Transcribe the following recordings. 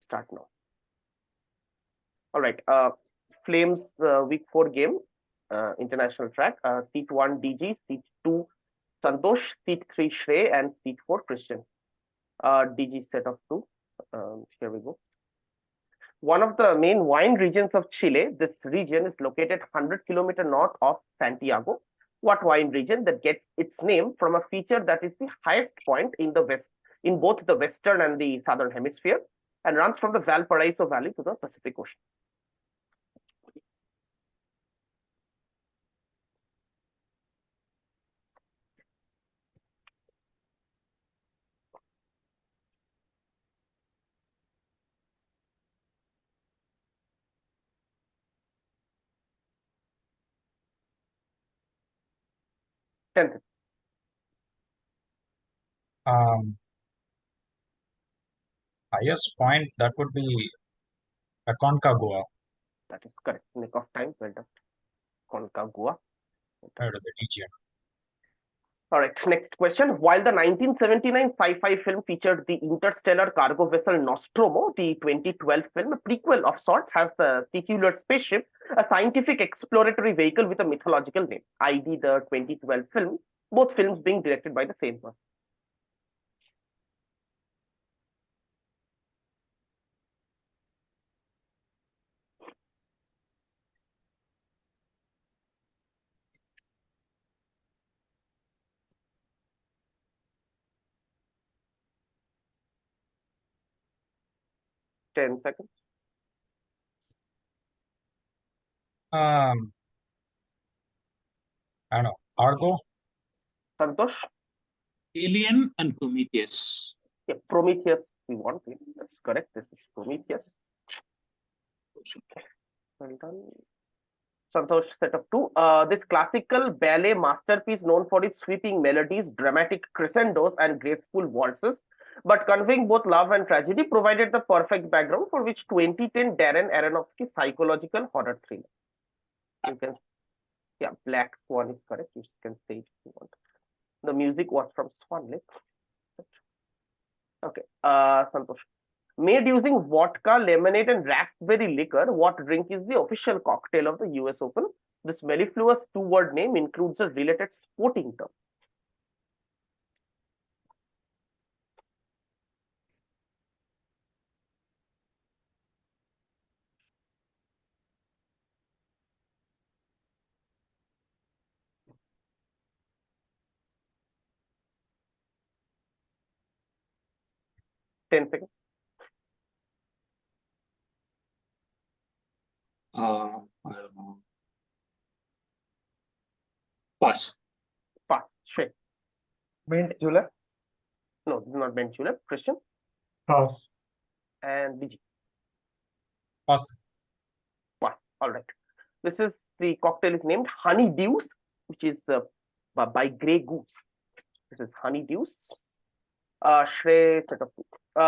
Start now. All right. Flames week 4 game, international track. Seat 1 DG, seat 2 Santosh, seat 3 Shrey, and seat 4 Christian. DG set of 2. Here we go. One of the main wine regions of Chile, this region is located 100 km north of Santiago. What wine region that gets its name from a feature that is the highest point in the west, in both the western and the southern hemisphere, and runs from the Valparaiso Valley to the Pacific Ocean. Tenth. Highest point, that would be Aconcagua. That is correct. Nick of time. Well done. Concagua. That is a region. All right, next question. While the 1979 sci-fi film featured the interstellar cargo vessel Nostromo, the 2012 film, a prequel of sorts, has the titular spaceship, a scientific exploratory vehicle with a mythological name, i.e. the 2012 film, both films being directed by the same person. Ten seconds. I don't know. Argo? Santosh? Alien and Prometheus. Yeah, Prometheus, we want it. That's correct. This is Prometheus. Well done. Santosh set of 2. This classical ballet masterpiece, known for its sweeping melodies, dramatic crescendos, and graceful waltzes, but conveying both love and tragedy, provided the perfect background for which 2010 Darren Aronofsky psychological horror thriller. You can, yeah, Black Swan is correct. You can say it if you want. The music was from Swan Lake. Okay, Santosh. Made using vodka, lemonade, and raspberry liquor, what drink is the official cocktail of the US Open? This mellifluous two-word name includes a related sporting term. Ten seconds. I don't know. Pass. Pass. Shrey. Mint julep. No, this is not mint julep. Christian. Pass. And DG. Pass. Pass. All right. This is the cocktail is named Honey Deuce, which is by Grey Goose. This is Honey Deuce. Shrey set of 2.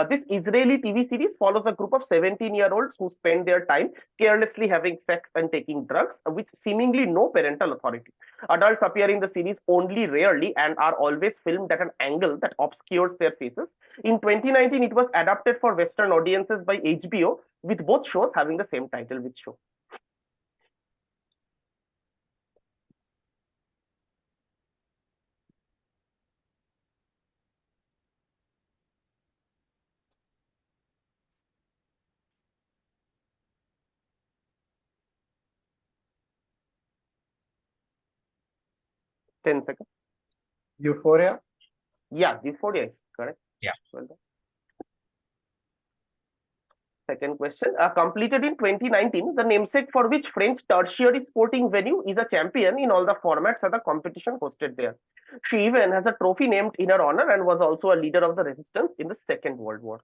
This Israeli TV series follows a group of 17-year-olds who spend their time carelessly having sex and taking drugs with seemingly no parental authority. Adults appear in the series only rarely and are always filmed at an angle that obscures their faces. In 2019, it was adapted for Western audiences by HBO, with both shows having the same title. Which show? Ten seconds. Euphoria. Yeah, Euphoria is correct. Yeah. Well done. Second question. Completed in 2019, the namesake for which French tertiary sporting venue is a champion in all the formats of the competition hosted there. She even has a trophy named in her honor and was also a leader of the resistance in the Second World War.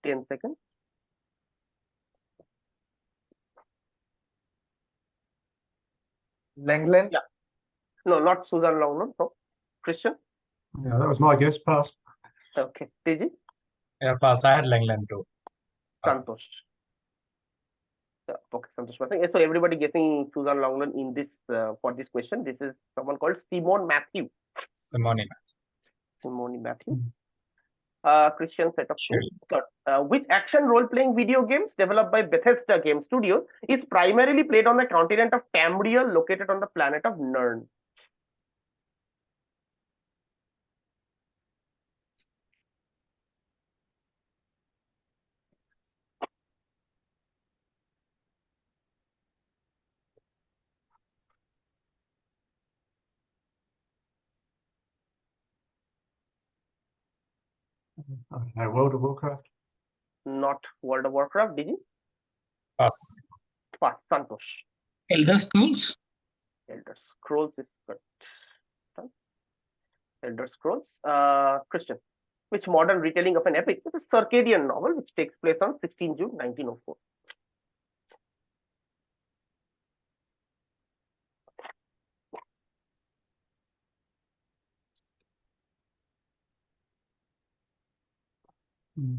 Ten seconds. Langland. Yeah. No, not Susan Longnon. No. Christian. Yeah, that was my guess. Pass. Okay. DG? Yeah, pass. I had Langland too. Pass. Santosh. Yeah, okay, Santosh. So everybody guessing Susan Longland in this for this question. This is someone called Simone Matthew. Simone. Simone Matthew. Hmm. Christian set of two. Shrey. Which action role-playing video games developed by Bethesda Game Studios is primarily played on the continent of Tamriel, located on the planet of Nirn? World of Warcraft. Not World of Warcraft. Did you? Pass. Pass. Santosh. Elder Scrolls. Elder Scrolls is correct. Elder Scrolls. Christian. Which modern retelling of an epic is a circadian novel which takes place on 16 June 1904?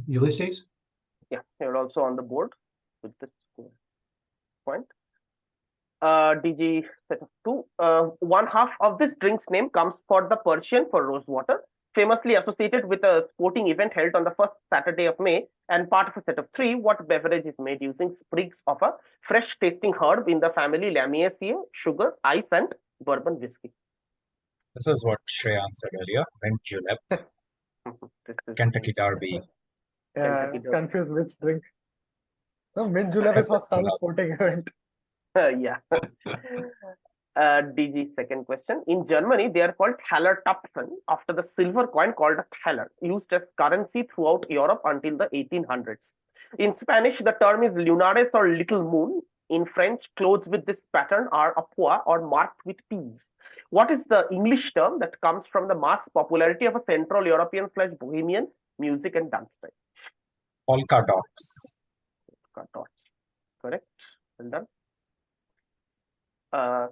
Ulysses. Yeah, you're also on the board with this point. DG set of two. One half of this drink's name comes for the Persian for rosewater, famously associated with a sporting event held on the first Saturday of May, and part of a set of three. What beverage is made using sprigs of a fresh tasting herb in the family Lamiaceae, sugar, ice, and bourbon whiskey? This is what Shrey answered earlier. Mint julep. This is Kentucky Derby. Yeah, I Kentucky was Derby. confused which drink. No, mint julep is for some sporting event. Yeah. DG second question. In Germany, they are called Thaler-Tupfen after the silver coin called a thaler, used as currency throughout Europe until the 1800s. In Spanish, the term is lunares or little moon. In French, clothes with this pattern are appois or marked with P's. What is the English term that comes from the mass popularity of a Central European / Bohemian music and dance style? Polka dots. Dots. Correct. Well done.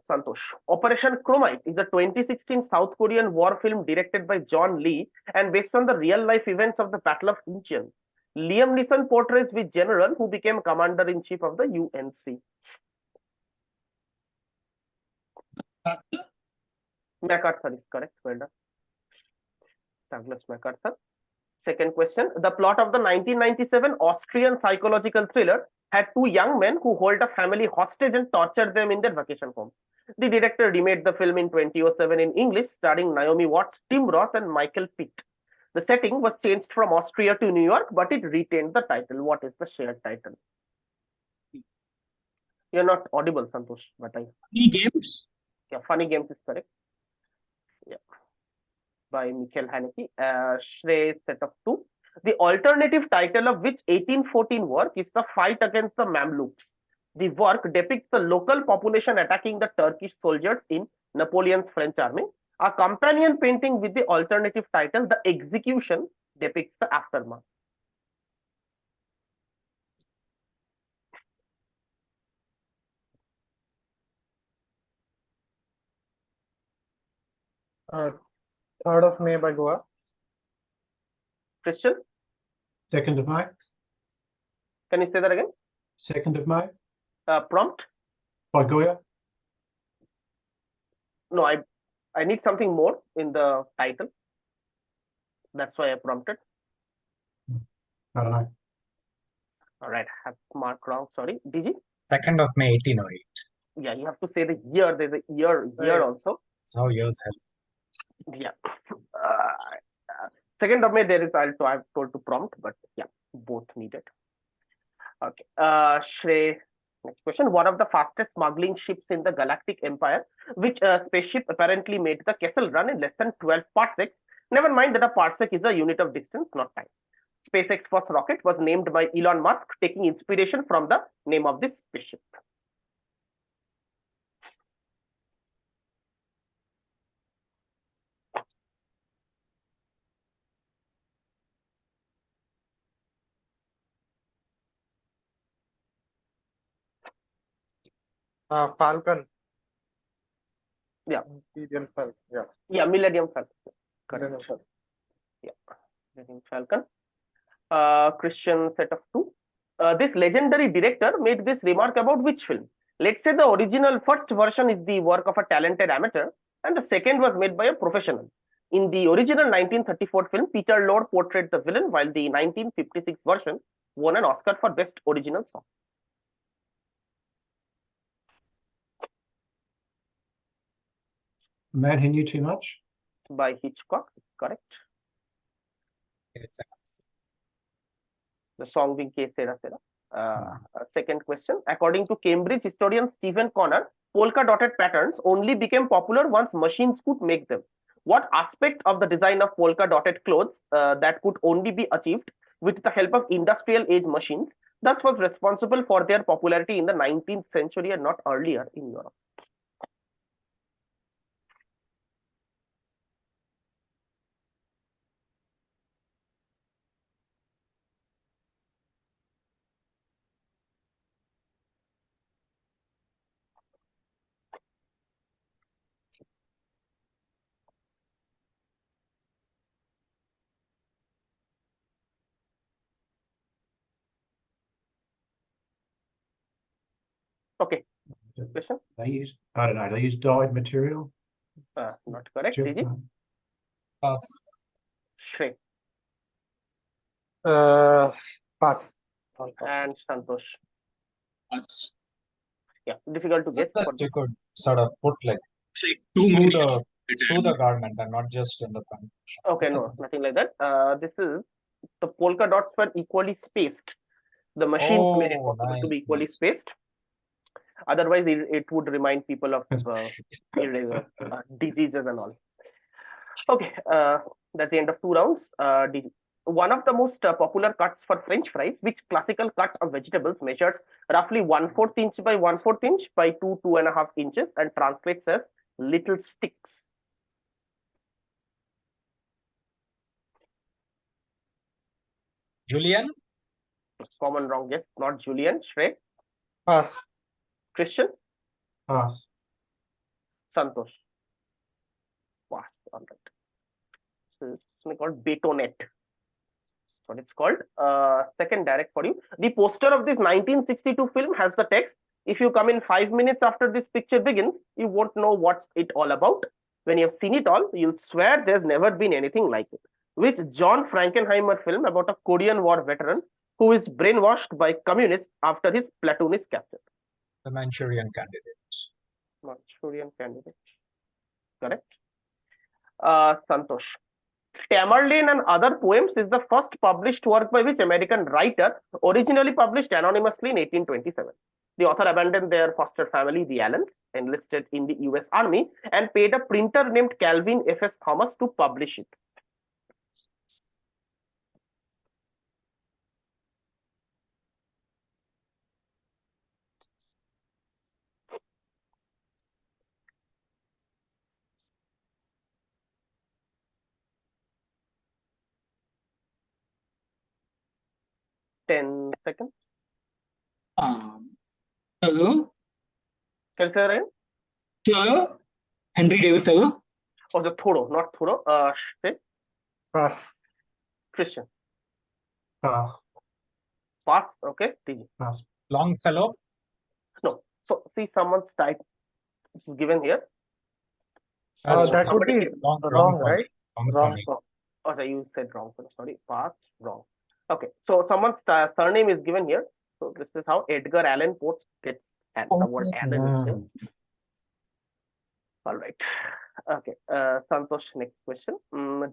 Santosh. Operation Chromite is a 2016 South Korean war film directed by John Lee and based on the real life events of the Battle of Incheon. Liam Neeson portrays which general who became commander in chief of the UNC? MacArthur is correct. Well done. Douglas MacArthur. Second question. The plot of the 1997 Austrian psychological thriller had two young men who hold a family hostage and torture them in their vacation home. The director remade the film in 2007 in English, starring Naomi Watts, Tim Roth, and Michael Pitt. The setting was changed from Austria to New York, but it retained the title. What is the shared title? You're not audible, Santosh, but Funny Games. Yeah, Funny Games is correct. Yeah. By Michael Haneke. Shrey set of two. The alternative title of which 1814 work is The Fight Against the Mamluks. The work depicts the local population attacking the Turkish soldiers in Napoleon's French army. A companion painting with the alternative title, The Execution, depicts the aftermath. Uh, 3rd of May by Goa. Christian, 2nd of May. can you say that again? 2nd of May Prompt? by Goya. No, I need something more in the title. That's why I prompted. I don't know. All right, I have marked wrong. Sorry. DG? 2nd of May 1808. Yeah, you have to say the year. There's a year Right. also. That's how years help. Yeah. 2nd of May, there is also, I've told to prompt, but yeah, both needed. Okay. Shrey, next question. One of the fastest smuggling ships in the Galactic Empire, which spaceship apparently made the Kessel Run in less than 12 parsecs. Never mind that a parsec is a unit of distance, not time. SpaceX first rocket was named by Elon Musk, taking inspiration from the name of this spaceship. Falcon. Yeah. Millennium Falcon. Yeah. Yeah, Millennium Falcon. Correct. Millennium Falcon. Yeah. Falcon. Christian set of two. This legendary director made this remark about which film? Let's say the original first version is the work of a talented amateur, and the second was made by a professional. In the original 1934 film, Peter Lorre portrayed the villain, while the 1956 version won an Oscar for Best Original Song. Man Who Knew Too Much? By Hitchcock, correct. Yes, The song being K Sera Sera. Second question. According to Cambridge historian Stephen Connor, polka dotted patterns only became popular once machines could make them. What aspect of the design of polka dotted clothes that could only be achieved with the help of industrial age machines thus was responsible for their popularity in the 19th century and not earlier in Europe? Okay. Question? I don't know, they use dyed material? Not correct. Sure. Gigi? pass. Shrey. Pass. And Santosh. Pass. Yeah, difficult to Just get. that For you could sort of put like It's like too through the many. garment and not just in the front. okay, no, nothing like that. This is the polka dots were equally spaced. The machines made it Oh, possible to be nice, equally nice. spaced. Otherwise, it would remind people of diseases and all. Okay, that's the end of 2 rounds. One of the most popular cuts for French fries, which classical cut of vegetables measures roughly 1/4 inch by 1/4 inch by 2.5 inches and translates as little sticks. Julian? Common wrong guess, not Julian. Shrey. Pass. Christian. Pass. Santosh. Pass. All right. So it's called Betonet. What it's called. Second direct for you. The poster of this 1962 film has the text, "If you come in 5 minutes after this picture begins, you won't know what's it all about. When you've seen it all, you'll swear there's never been anything like it." Which John Frankenheimer film about a Korean War veteran who is brainwashed by communists after his platoon is captured? The Manchurian Candidate. Manchurian Candidate. Correct. Santosh. Tamerlane and Other Poems is the first published work by which American writer, originally published anonymously in 1827. The author abandoned their foster family, the Allens, enlisted in the US Army, and paid a printer named Calvin F.S. Thomas to publish it. Seconds. Thoreau. Can you say that again? Thoreau. Henry David Thoreau. Oh, the Thoreau, not Thoreau. Say, Pass. Christian. Pass. Pass. Okay. TG. Pass. Longfellow? No. So see, someone's type is given here. That would be wrong wrong, for me. right? Wrong for Wrong. me. Oh, sorry, you said wrong. Sorry, pass wrong. Okay, so someone's surname is given here. So this is how Edgar Allan Poe gets the word Allen is there. All right. Okay, Santosh, next question.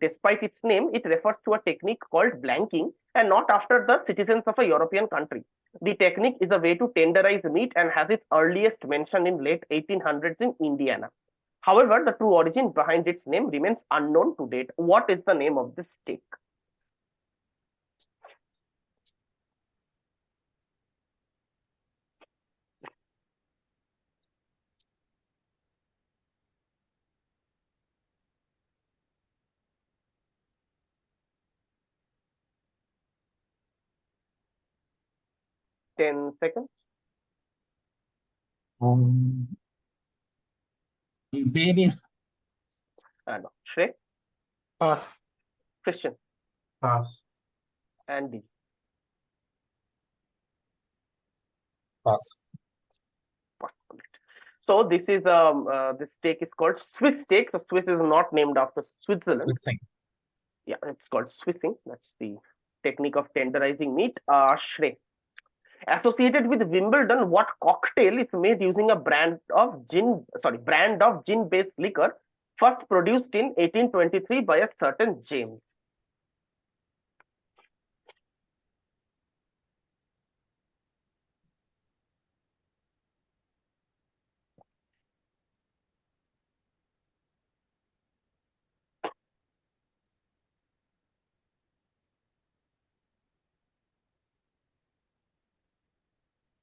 Despite its name, it refers to a technique called blanking and not after the citizens of a European country. The technique is a way to tenderize meat and has its earliest mention in late 1800s in Indiana. However, the true origin behind its name remains unknown to date. What is the name of this steak? Ten seconds. Baby. No. Shrey. Pass. Christian. Pass. and D. Pass. Pass. So this is this steak is called Swiss steak. So Swiss is not named after Switzerland. Swissing. Yeah, it's called Swissing. That's the technique of tenderizing meat. Shrey. Associated with Wimbledon, what cocktail is made using a brand of gin-based liquor, first produced in 1823 by a certain James?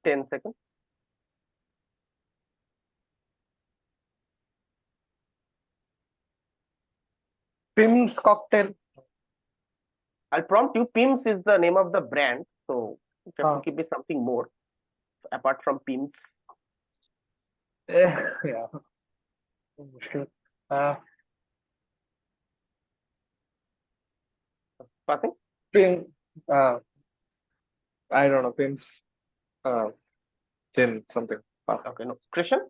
Ten seconds. Pim's cocktail. I'll prompt you. Pims is the name of the brand, so you have to Ah. give me something more apart from Pims. Yeah. मुश्किल. Passing. Pim. I don't know. Pim's. Gin something. Okay, no. Christian,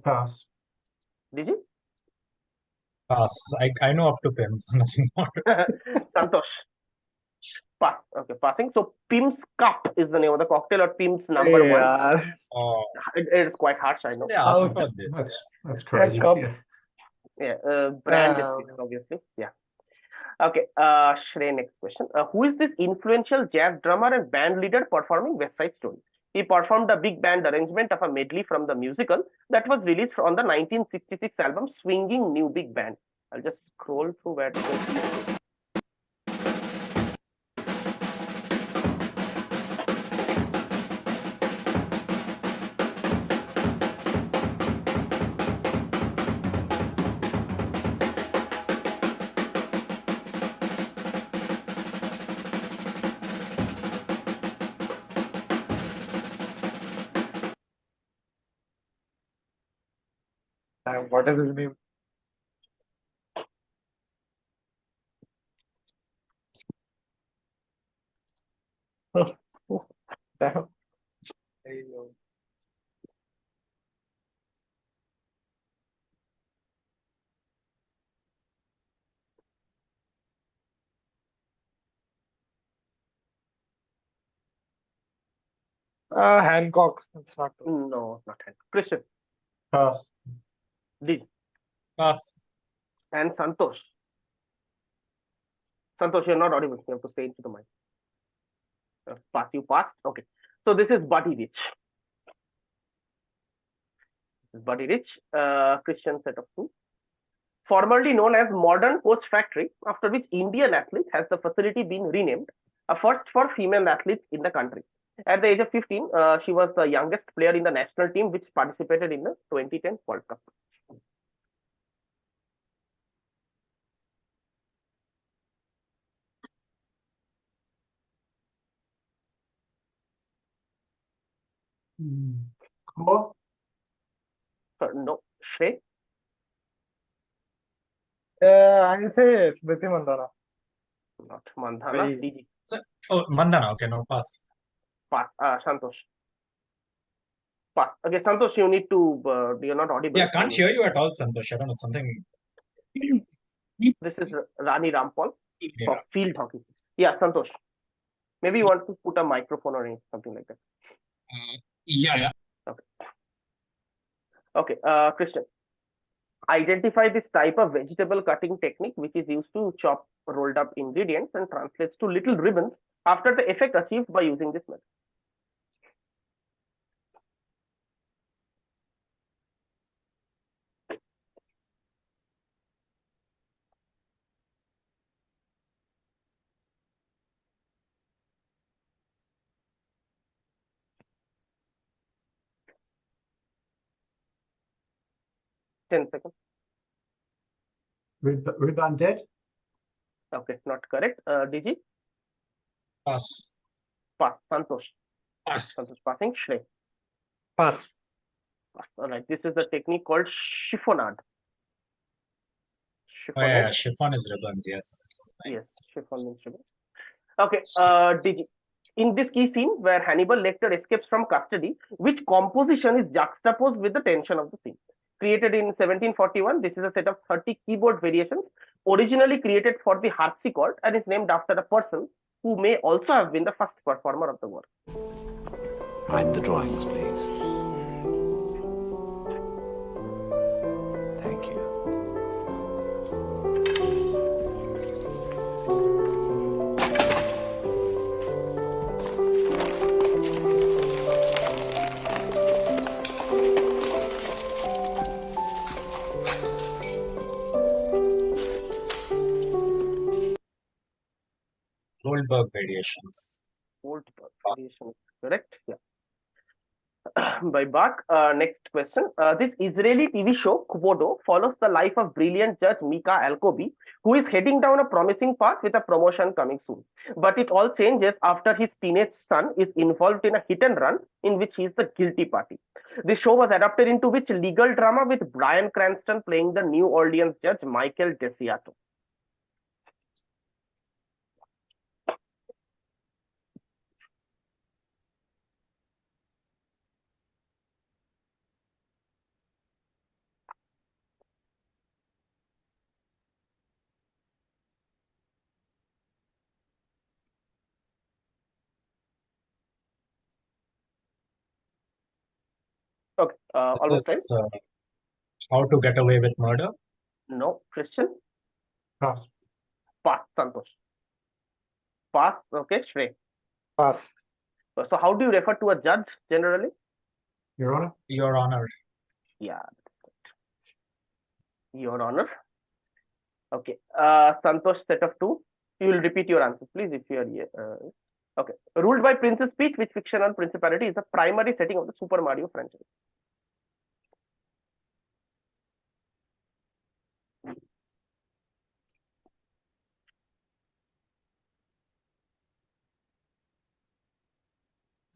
Pass. did you? Pass. I know up to pins, nothing more. Santosh. Pass. Okay, passing. So Pim's Cup is the name of the cocktail, or Pim's number one. Yeah. Oh, It is quite harsh, I know. yeah, How- ask about this. That's crazy. cup. Yeah. Yeah, brand description, obviously. Yeah. Okay, Shrey, next question. Who is this influential jazz drummer and band leader performing West Side Story? He performed a big band arrangement of a medley from the musical that was released on the 1966 album Swinging New Big Band. I'll just scroll through where it is. What is his name? Damn. Hancock. It's not. No, not hand. Christian, Pass. D, Pass. and Santosh. Santosh, you're not audible. You have to say into the mic. Pass. You passed. Okay. So this is Buddy Rich. This is Buddy Rich. Christian set of two. Formerly known as Modern Coach Factory, after which Indian athlete has the facility been renamed, a first for female athletes in the country. At the age of 15, she was the youngest player in the national team which participated in the 2010 World Cup. Core. No, Shrey, I'll say Smriti Mandana. not Mandhana, Very- DG, Oh, Mandana. Okay, no, pass. pass. Santosh, pass. Okay, Santosh, you need to, you're not audible. Yeah, can't hear you at all, Santosh. I don't know, something. This is Rani Rampal Yeah. for field hockey. Yeah, Santosh. Maybe you want to put a microphone or something like that. Yeah. Okay, Christian. Identify this type of vegetable cutting technique which is used to chop rolled up ingredients and translates to little ribbons after the effect achieved by using this method. Ten seconds. Rebound dead. Okay, not correct. DG, Pass. pass. Santosh. Pass. Santosh passing. Shrey. Pass. Pass. All right. This is the technique called chiffonade. Oh Chiffon yeah, means chiffon is ribbons. Yes, yes. nice. Chiffon means ribbon. Okay. In this key scene where Hannibal Lecter escapes from custody, which composition is juxtaposed with the tension of the scene? Created in 1741, this is a set of 30 keyboard variations, originally created for the harpsichord, and is named after a person who may also have been the first performer of the work. Hide the drawings, please. Thank you. Goldberg variations. Goldberg variation is correct. Yeah. By Bach. Next question. This Israeli TV show, Kvodo, follows the life of brilliant judge Mika Alkobi, who is heading down a promising path with a promotion coming soon. But it all changes after his teenage son is involved in a hit and run in which he is the guilty party. This show was adapted into which legal drama with Bryan Cranston playing the New Orleans judge Michael Desiato. Okay, Is almost time. this How to Get Away with Murder? No, Christian. Pass. Pass, Santosh. Pass. Okay, Shrey. Pass. So how do you refer to a judge generally? Your Honor. Your Honor. Yeah, Your Honor. Okay. Santosh, set of two. You will repeat your answers, please, if you are here. Okay. Ruled by Princess Peach, which fictional principality is the primary setting of the Super Mario franchise?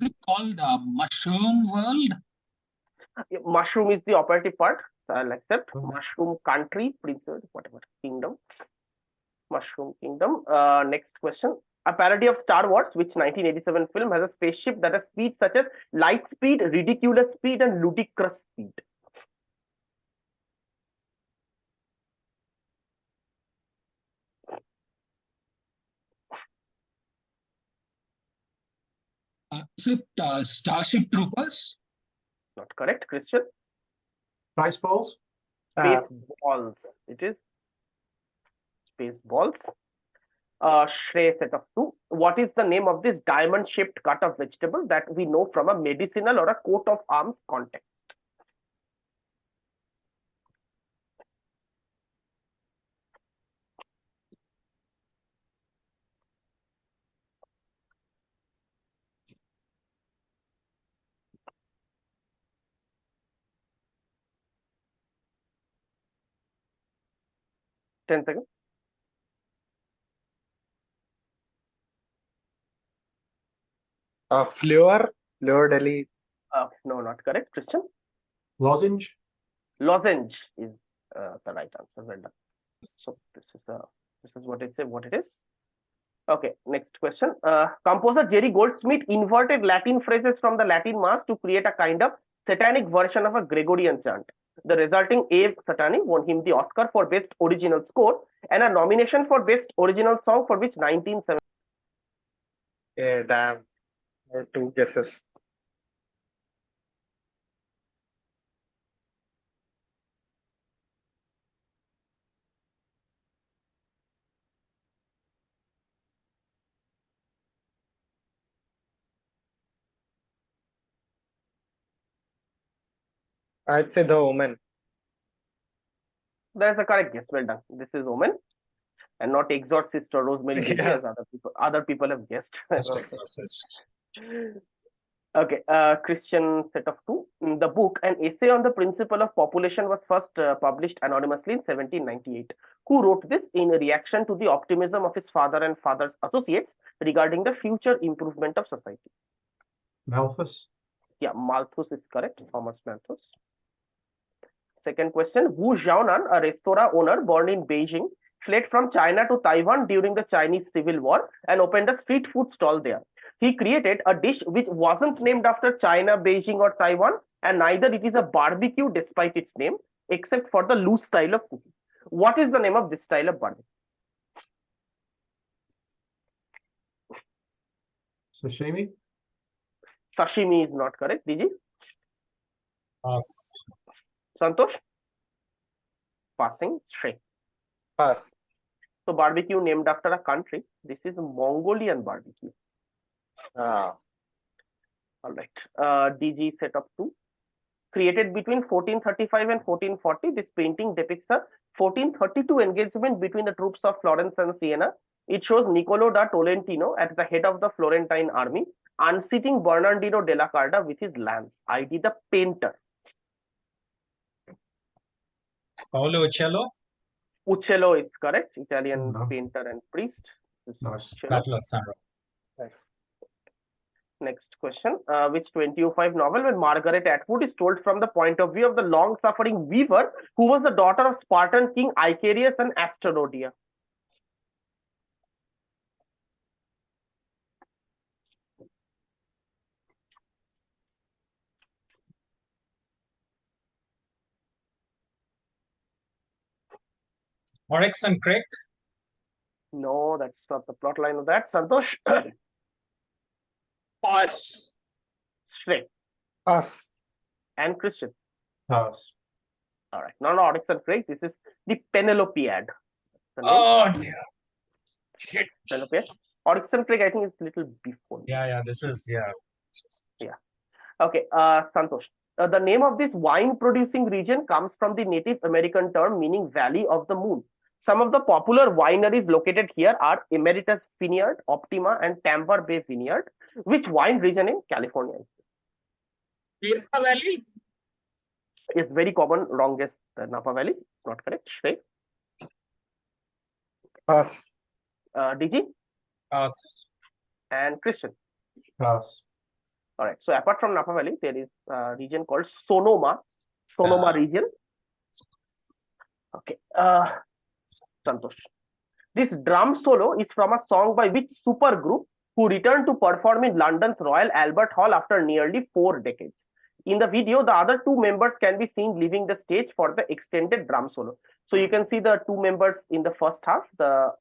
Is it called Mushroom World? Mushroom is the operative part. So I'll accept. Mushroom Country, Princess, whatever, Kingdom. Mushroom Kingdom. Next question. A parody of Star Wars, which 1987 film has a spaceship that has speed such as light speed, ridiculous speed, and ludicrous speed. Is it Starship Troopers? Not correct, Christian. Space balls. Space balls. It is space balls. Shrey, set of two. What is the name of this diamond-shaped cut of vegetable that we know from a medicinal or a coat of arms context? Ten seconds. Fleur Delhi. No, not correct. Christian. Lozenge. Lozenge is the right answer. Well done. So this is what it says. What it is. Okay. Next question. Composer Jerry Goldsmith inverted Latin phrases from the Latin Mass to create a kind of satanic version of a Gregorian chant. The resulting Ave Satanic won him the Oscar for Best Original Score and a nomination for Best Original Song for which 1970. Yeah, damn. Two guesses. I'd say The Omen. That's a correct guess. Well done. This is Omen and not Exorcist or Rosemary Baby Yeah. as other people have guessed. Just Okay. Exorcist. Okay, Christian, set of two. The book, an essay on the principle of population, was first published anonymously in 1798. Who wrote this in reaction to the optimism of his father and father's associates regarding the future improvement of society? Malthus. Yeah, Malthus is correct. Thomas Malthus. Second question, Wu Xiaonan, a restaurant owner born in Beijing, fled from China to Taiwan during the Chinese Civil War and opened a street food stall there. He created a dish which wasn't named after China, Beijing, or Taiwan, and neither it is a barbecue despite its name, except for the loose style of cooking. What is the name of this style of barbecue? Sashimi? Sashimi is not correct. Digi? Pass. Santosh? Passing. Shrey. Pass. So barbecue named after a country. This is Mongolian barbecue. Ah. All right. DG set of 2. Created between 1435 and 1440, this painting depicts a 1432 engagement between the troops of Florence and Siena. It shows Niccolo da Tolentino at the head of the Florentine army, unseating Bernardino della Carda with his lance. ID the painter. Paolo Uccello. Uccello is correct. Italian No. painter and priest. Nice. Uccello. Battle of San Remo. Nice. Next question. Which 2005 novel when Margaret Atwood is told from the point of view of the long-suffering weaver who was the daughter of Spartan king Icarius and Asterodia? Oryx and Crake. No, that's not the plot line of that. Santosh? Pass. Shrey. Pass. And Christian. Pass. All right. Not Oryx and Crake. This is the Penelopiad. The name? Oh dear. Shit. Penelopiad. Oryx and Crake, I think, is a little before. Yeah. This is Okay. Santosh. The name of this wine producing region comes from the Native American term meaning Valley of the Moon. Some of the popular wineries located here are Emeritus Vineyard, Optima, and Tampa Bay Vineyard. Which wine region in California? Napa Valley. Is very common, wrongest Napa Valley. Not correct. Shrey. Pass. DG Pass. and Christian. Pass. All right. So apart from Napa Valley, there is a region called Sonoma region. Okay. Santosh. This drum solo is from a song by which supergroup who returned to perform in London's Royal Albert Hall after nearly 4 decades. In the video, the other 2 members can be seen leaving the stage for the extended drum solo. So you can see the 2 members in the first half. The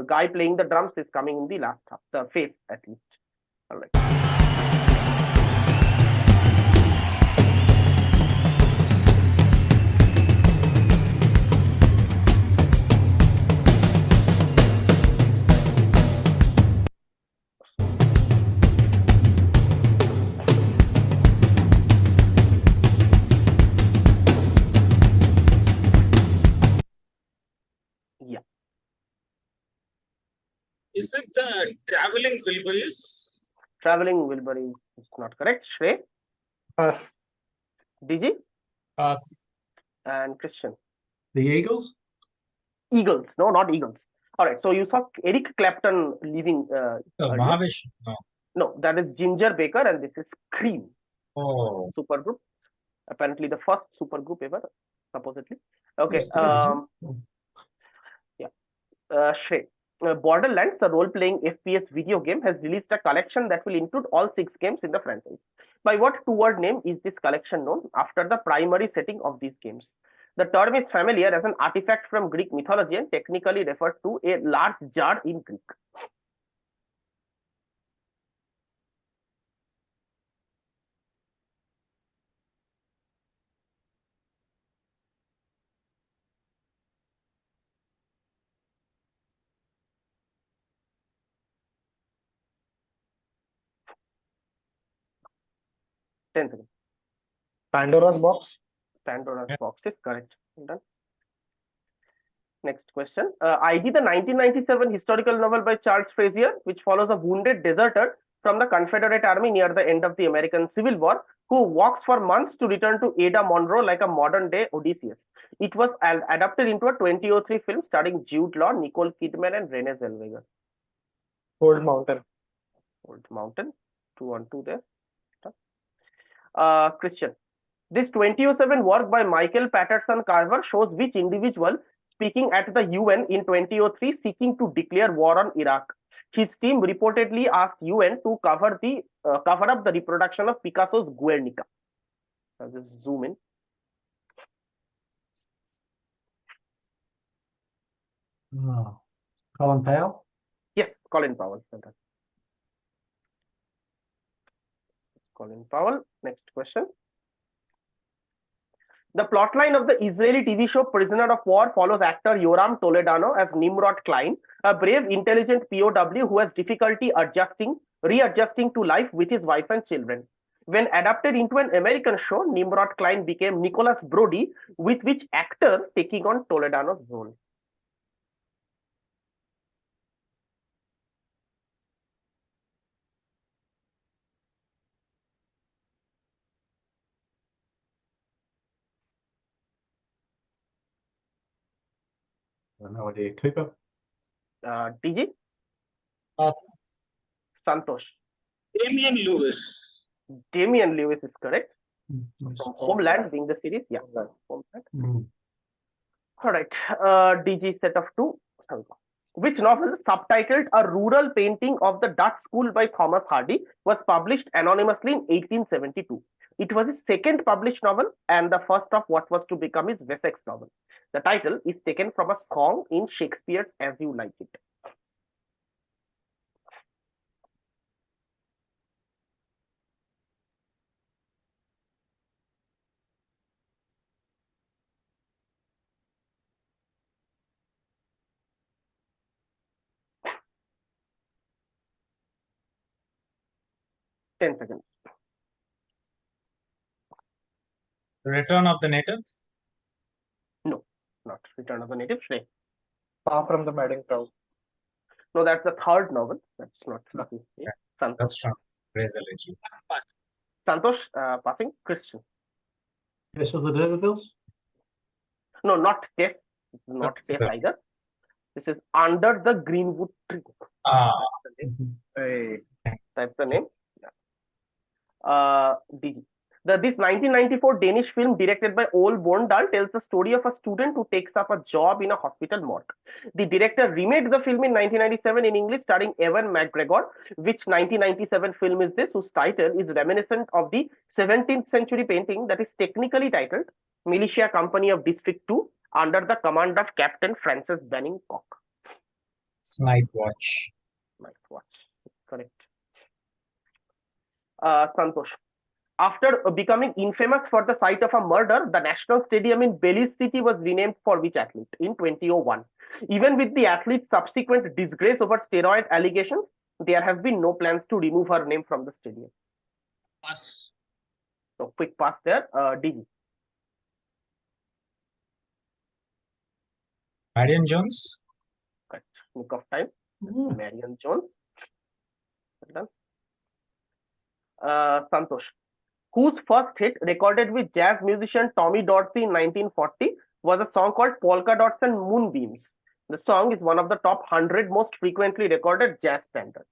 guy playing the drums is coming in the last half, the face at least. All right. Yeah. Is it the traveling Wilburys? Traveling Wilbury is not correct. Shrey, Pass. DG, Pass. and Christian. The Eagles? Eagles. No, not Eagles. All right. So you saw Eric Clapton leaving. earlier. Mahavish. No. No, that is Ginger Baker, and this is Cream Oh. supergroup. Apparently, the first supergroup ever, supposedly. Okay. Yes, it is. Shrey. Borderlands, the role-playing FPS video game, has released a collection that will include all 6 games in the franchise. By what 2-word name is this collection known after the primary setting of these games? The term is familiar as an artifact from Greek mythology and technically refers to a large jar in Greek. Ten seconds. Pandora's box. Pandora's Yeah. box is correct. Done. Next question. ID the 1997 historical novel by Charles Frazier, which follows a wounded deserter from the Confederate Army near the end of the American Civil War, who walks for months to return to Ada Monroe like a modern-day Odysseus. It was adapted into a 2003 film starring Jude Law, Nicole Kidman, and Renee Zellweger. Old Mountain. Old Mountain. 2-on-2 there. Christian. This 2007 work by Michael Patterson Carver shows which individual speaking at the UN in 2003 seeking to declare war on Iraq. His team reportedly asked UN to cover up the reproduction of Picasso's Guernica. I'll just zoom in. Oh. Colin Powell? Yes, Colin Powell. Colin Powell. Next question. The plotline of the Israeli TV show Prisoner of War follows actor Yoram Toledano as Nimrod Klein, a brave, intelligent POW who has difficulty readjusting to life with his wife and children. When adapted into an American show, Nimrod Klein became Nicholas Brody, with which actor taking on Toledano's role? I have no idea. Cooper? DG? Pass. Santosh. Damian Lewis. Damian Lewis is correct. Nice. From Homeland being the series. Yeah. Homeland. Mm. All right. DG set of two. Which novel, subtitled A Rural Painting of the Dutch School by Thomas Hardy, was published anonymously in 1872? It was his second published novel and the first of what was to become his Wessex novel. The title is taken from a song in Shakespeare's As You Like It. Ten seconds. Return of the Natives. No, not Return of the Native. Shrey. Far from the Madding Crowd. No, that's the third novel. That's not. Yeah. Santosh. That's from Razor Legend. Santosh, passing. Christian. Yes, of the D'Urbervilles? No, not Tess. Not Tess So- either. This is Under the Greenwood Tree. Ah, Hey. That's the name. DG. This 1994 Danish film directed by Ole Borndal tells the story of a student who takes up a job in a hospital morgue. The director remade the film in 1997 in English, starring Ewan McGregor. Which 1997 film is this, whose title is reminiscent of the 17th century painting that is technically titled Militia Company of District 2 under the command of Captain Francis Banning Cock? it's Night Watch. Night Watch. Correct. Santosh. After becoming infamous for the site of a murder, the national stadium in Belize City was renamed for which athlete in 2001? Even with the athlete's subsequent disgrace over steroid allegations, there have been no plans to remove her name from the stadium. Pass. So quick pass there. DG. Marion Jones. Correct. Nick of time. Mm. Marion Jones. Well done. Santosh. Whose first hit, recorded with jazz musician Tommy Dorsey in 1940, was a song called Polka Dots and Moonbeams. The song is one of the top 100 most frequently recorded jazz standards.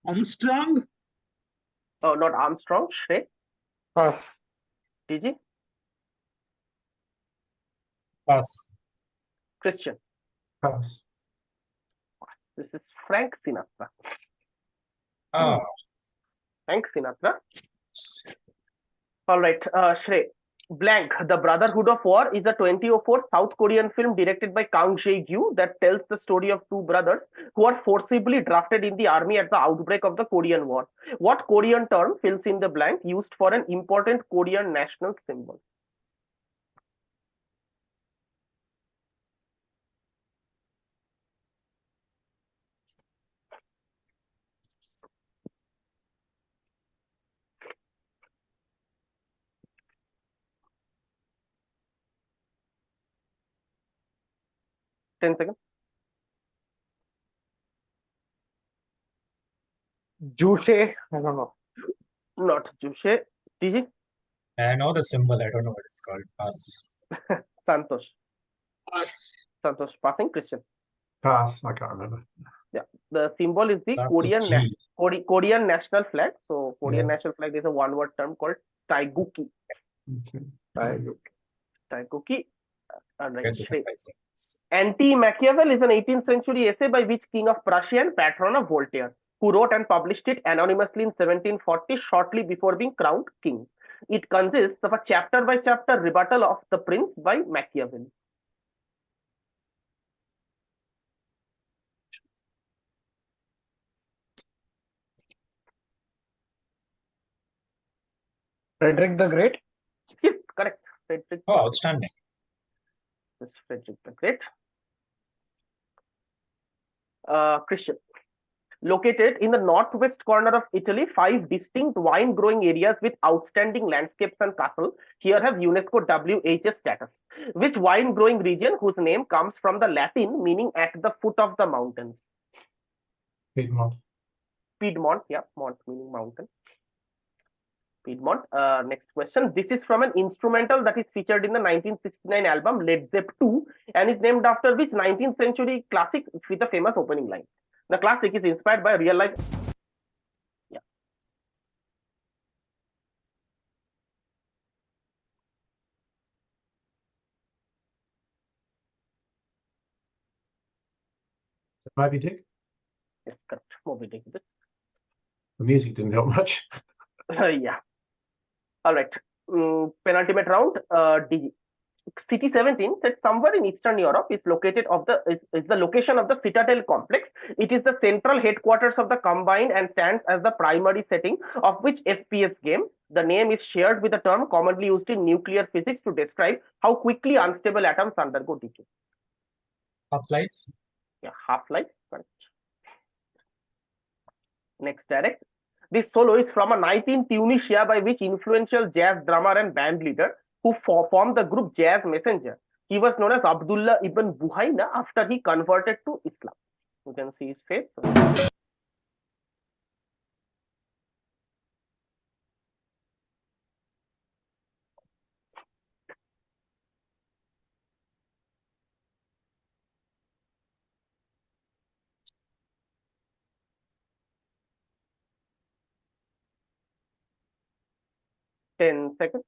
Armstrong. Oh, not Armstrong. Shrey. Pass. DG. Pass. Christian. Pass. This is Frank Sinatra. Ah, Frank Sinatra. All right, Shrey. Blank, The Brotherhood of War is a 2004 South Korean film directed by Kang Jae-gyu that tells the story of two brothers who are forcibly drafted in the army at the outbreak of the Korean War. What Korean term fills in the blank used for an important Korean national symbol? Ten seconds. Juche. I don't know. Not Jushe. DG. I know the symbol. I don't know what it's called. Pass. Santosh. Pass. Santosh passing. Christian. Pass. I can't remember. Yeah. The symbol is the Starts with G. Korean national flag. So Korean Yeah. national flag is a one-word term called taeguki. Taeguki. Right. Get this in 5 seconds. Anti-Machiavel is an 18th century essay by which king of Prussia and patron of Voltaire, who wrote and published it anonymously in 1740 shortly before being crowned king. It consists of a chapter-by-chapter rebuttal of the prince by Machiavel. Frederick the Great. Yes, correct. Frederick Oh, outstanding. the Great. Christian. Located in the northwest corner of Italy, 5 distinct wine growing areas with outstanding landscapes and castles here have UNESCO WHS status. Which wine growing region, whose name comes from the Latin meaning at the foot of the mountains? Piedmont. Piedmont, yeah, Mont meaning mountain. Piedmont. Next question. This is from an instrumental that is featured in the 1969 album Led Zepp 2 and is named after which 19th century classic with a famous opening line. The classic is inspired by real life. Yeah. Moby Dick. Yes, correct. Moby Dick. The music didn't help much. Yeah. All right. Penultimate round. City 17 said somewhere in Eastern Europe is located is the location of the Citadel complex. It is the central headquarters of the Combine and stands as the primary setting of which FPS game. The name is shared with a term commonly used in nuclear physics to describe how quickly unstable atoms undergo decay. Half-life. Yeah, half-life. Correct. Next direct. This solo is from a night in Tunisia by which influential jazz drummer and band leader who formed the group Jazz Messenger. He was known as Abdullah ibn Buhaina after he converted to Islam. You can see his face. 10 seconds.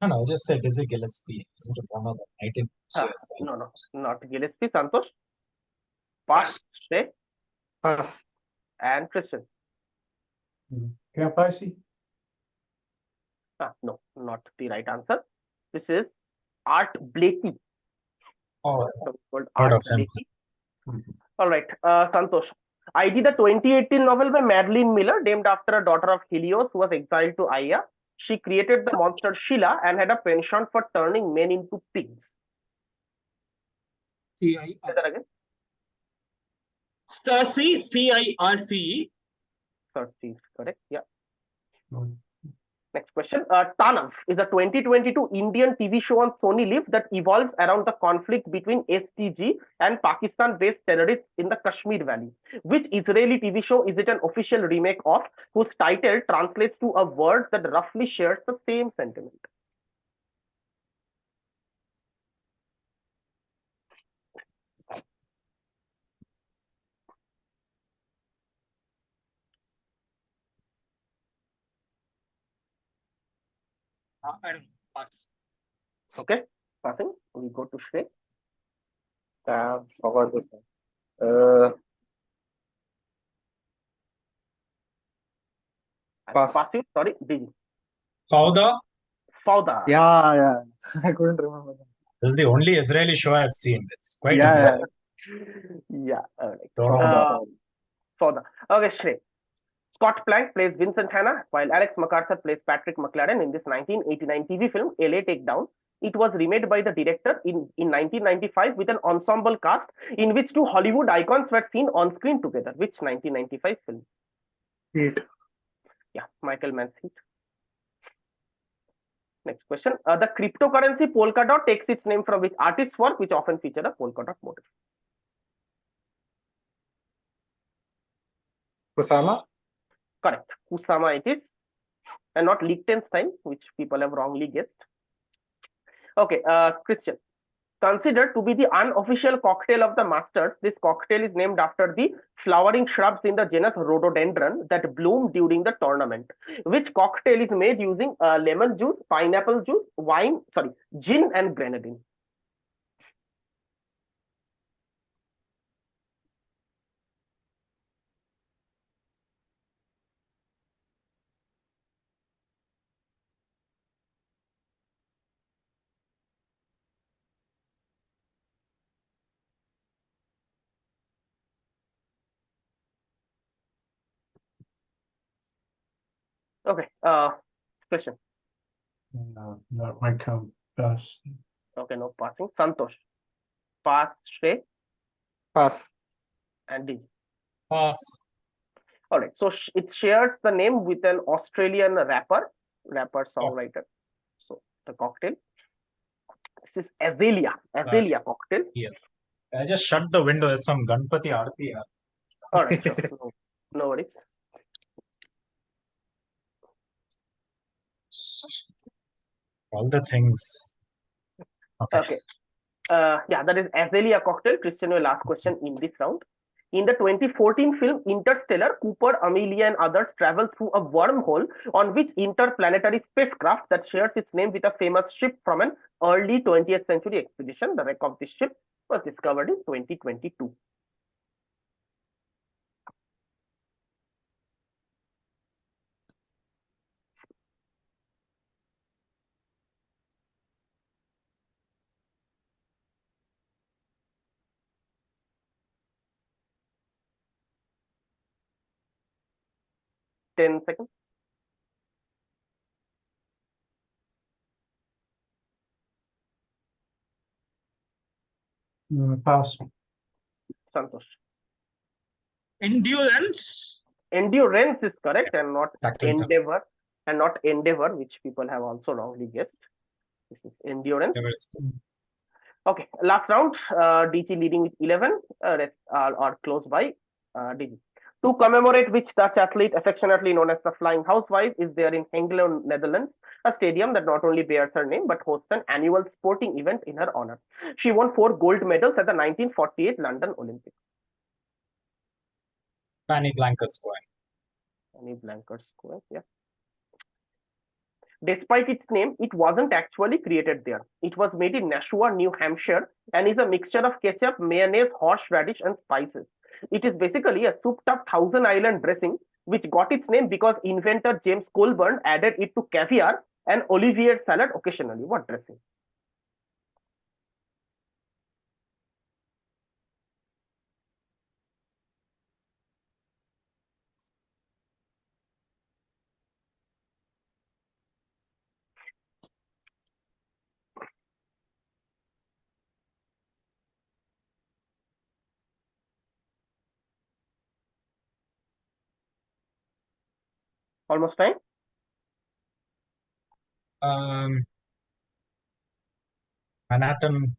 No, just say Dizzy Gillespie. Isn't it one of the 19th century as well? No, not Gillespie. Santosh. Pass. Shrey. Pass. And Christian. Count Basie. No, not the right answer. This is Art Blakey. Oh, Called heard Art of him. Blakey. All right, Santosh. ID the 2018 novel by Madeline Miller, named after a daughter of Helios who was exiled to Aya. She created the monster Sheila and had a penchant for turning men into pigs. Say that again. Circe, Circe. Circe is correct. Yeah. No. Next question. Tanav is a 2022 Indian TV show on Sony Live that evolves around the conflict between STG and Pakistan-based terrorists in the Kashmir Valley. Which Israeli TV show is it an official remake of, whose title translates to a word that roughly shares the same sentiment? I don't know. Pass. Okay, passing. We go to Shrey. Forgot this one. Pass. Passive, sorry, DG. Fauda. Fauda. Yeah. I couldn't remember that. This is the only Israeli show I've seen. It's quite Yeah. amazing. Yeah, all right. Don't know about Fauda. Okay, Shrey. Scott Plank plays Vincent Hanna, while Alex MacArthur plays Patrick McLaren in this 1989 TV film, LA Takedown. It was remade by the director in 1995 with an ensemble cast in which 2 Hollywood icons were seen on screen together. Which 1995 film? Heat. Yeah, Michael Mann's Heat. Next question. The cryptocurrency polka dot takes its name from which artist's work, which often feature a polka dot motif? Kusama. Correct. Kusama it is, and not Liechtenstein, which people have wrongly guessed. Okay, Christian. Considered to be the unofficial cocktail of the Masters, this cocktail is named after the flowering shrubs in the genus Rhododendron that bloom during the tournament. Which cocktail is made using lemon juice, pineapple juice, gin and grenadine? Okay, question. No, that won't come first. Okay, no passing. Santosh. Pass, Shrey, Pass. and D. Pass. All right, so it shares the name with an Australian rapper songwriter. So the cocktail. This is Azalea cocktail. Yes. I just shut the window. There's some Ganpati Aarti. All right, sure. No worries. All the things. Okay. Yeah, that is Azalea cocktail. Christian, your last question in this round. In the 2014 film Interstellar, Cooper, Amelia, and others travel through a wormhole on which interplanetary spacecraft that shares its name with a famous ship from an early 20th century expedition. The wreck of this ship was discovered in 2022. Ten seconds. Pass. Santosh. Endurance. Endurance is correct, and not Tackle. endeavor, which people have also wrongly guessed. This is endurance. Okay, last round. DG leading with 11. Rest are close by DG. To commemorate which Dutch athlete, affectionately known as the Flying Housewife, is there in Hengelo, Netherlands, a stadium that not only bears her name but hosts an annual sporting event in her honor. She won 4 gold medals at the 1948 London Olympics. Fanny Blanca Square. Fanny Blanca Square, yeah. Despite its name, it wasn't actually created there. It was made in Nashua, New Hampshire, and is a mixture of ketchup, mayonnaise, horseradish, and spices. It is basically a souped-up Thousand Island dressing, which got its name because inventor James Colburn added it to caviar and Olivier salad occasionally. What dressing? Almost time. Manhattan.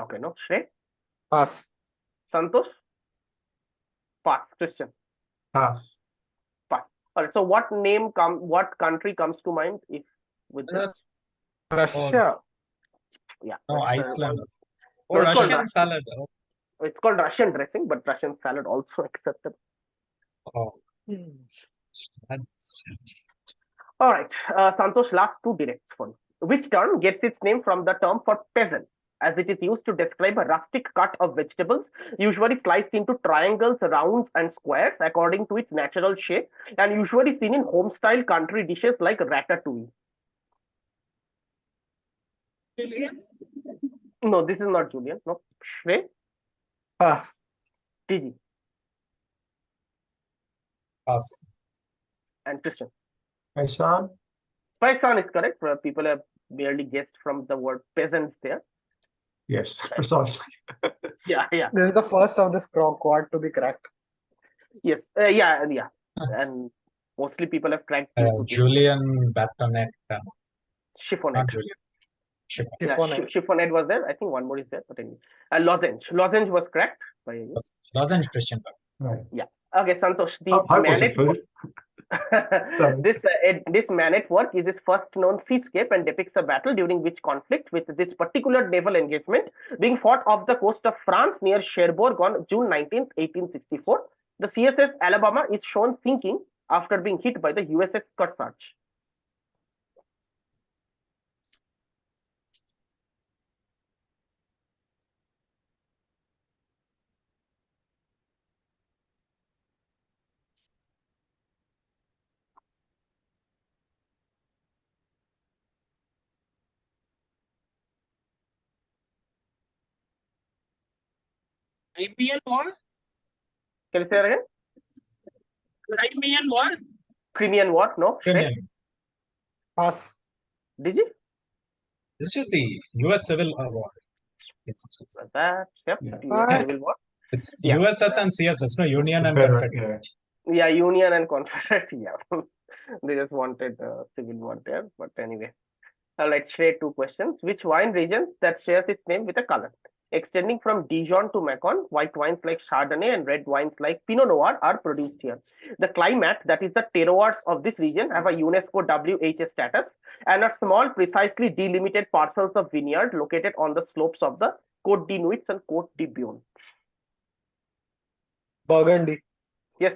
Okay, no. Shrey? Pass. Santosh? Pass. Christian? Pass. Pass. All right. So, what country comes to mind if with this? Russia. Yeah. No, Iceland. No, it's called Russian salad. It's called Russian dressing, but Russian salad also acceptable. Oh. That's... All right, Santosh, last 2 directs for you. Which term gets its name from the term for peasants, as it is used to describe a rustic cut of vegetables, usually sliced into triangles, rounds, and squares according to its natural shape, and usually seen in home-style country dishes like ratatouille. Julian. No, this is not Julian. No, Shrey, Pass. TG, Pass. and Christian. Paisan. Paisan is correct. People have barely guessed from the word peasants there. Yes, precisely. Yeah. This is the first of this quad to be cracked. Yes. Yeah. And mostly people have cracked Julian Batonet. chiffonade. Not Julian. Chiffonade was there. I think one more is there, but anyway. Lozenge. Lozenge was cracked by you. Lozenge Christian. Right. Yeah. Okay, Santosh. The Hope was mandate it food? This Manet work is his first known seascape and depicts a battle during which conflict, with this particular naval engagement being fought off the coast of France near Cherbourg on June 19, 1864. The CSS Alabama is shown sinking after being hit by the USS Kearsarge. Crimean War? Can you say that again? Crimean War? Crimean War? No. Shrey? Crimean. Pass. Did you? It's just the US Civil War. That, yep. Yeah. US Civil War. It's Yeah. USS and CSS, no, Union and Confederate, Confederate. Yeah, Union and Confederate. Yeah. They just wanted Civil War there. But anyway. All right, Shrey, 2 questions. Which wine region that shares its name with a color? Extending from Dijon to Macon, white wines like Chardonnay and red wines like Pinot Noir are produced here. The climate, that is the terroirs of this region, have a UNESCO WHS status and are small, precisely delimited parcels of vineyard located on the slopes of the Côte de Nuits and Côte de Beaune. Burgundy. Yes,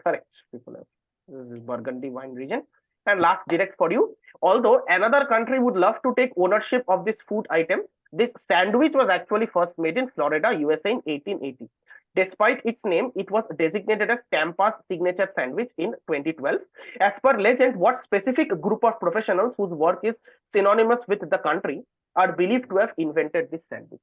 correct. People have. This is Burgundy wine region. And last, direct for you. Although another country would love to take ownership of this food item, this sandwich was actually first made in Florida, USA in 1880. Despite its name, it was designated as Tampa's signature sandwich in 2012. As per legend, what specific group of professionals whose work is synonymous with the country are believed to have invented this sandwich?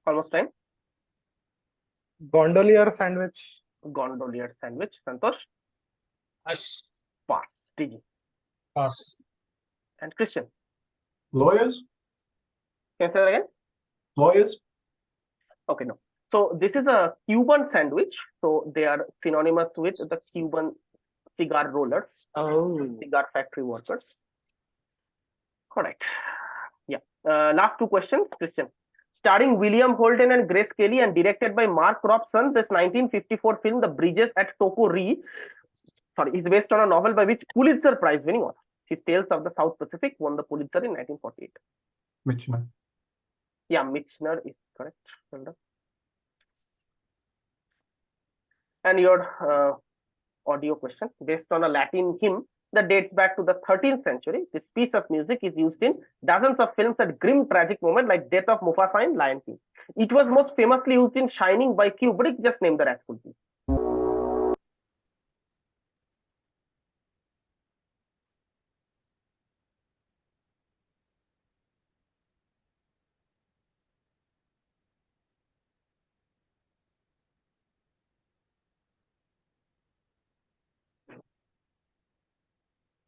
Almost time. Gondolier sandwich. Gondolier sandwich. Santosh? Us. Pass. Digi. Pass. And Christian? Lawyers? Can you say that again? Lawyers? Okay, no. So this is a Cuban sandwich. So they are synonymous with the Cuban cigar rollers, cigar factory workers. Correct. Yeah. Last 2 questions, Christian. Starring William Holden and Grace Kelly and directed by Mark Robson, this 1954 film, The Bridges at Toko Ri, is based on a novel by which Pulitzer Prize winning author. His Tales of the South Pacific won the Pulitzer in 1948. Mitchell. Yeah, Michener is correct. Well done. And your audio question, based on a Latin hymn that dates back to the 13th century. This piece of music is used in dozens of films at grim tragic moments like Death of Mufasa in Lion King. It was most famously used in Shining by Kubrick. Just name the Rascal piece.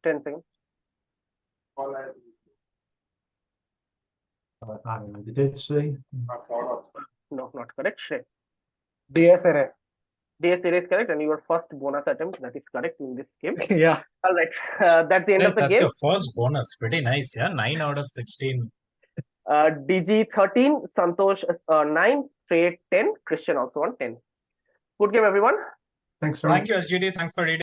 Ten seconds. The Dead Sea. No, not correct. Shrey. DS array. DS is correct, and your first bonus attempt, that is correct in this game. Yeah. All right, that's the end Yes, of the that's game. your first bonus. Pretty nice, yeah. 9 out of 16. DG 13, Santosh 9, Shrey 10, Christian also on 10. Good game, everyone. Thanks, sir. Thank you, SGD. Thanks for reading.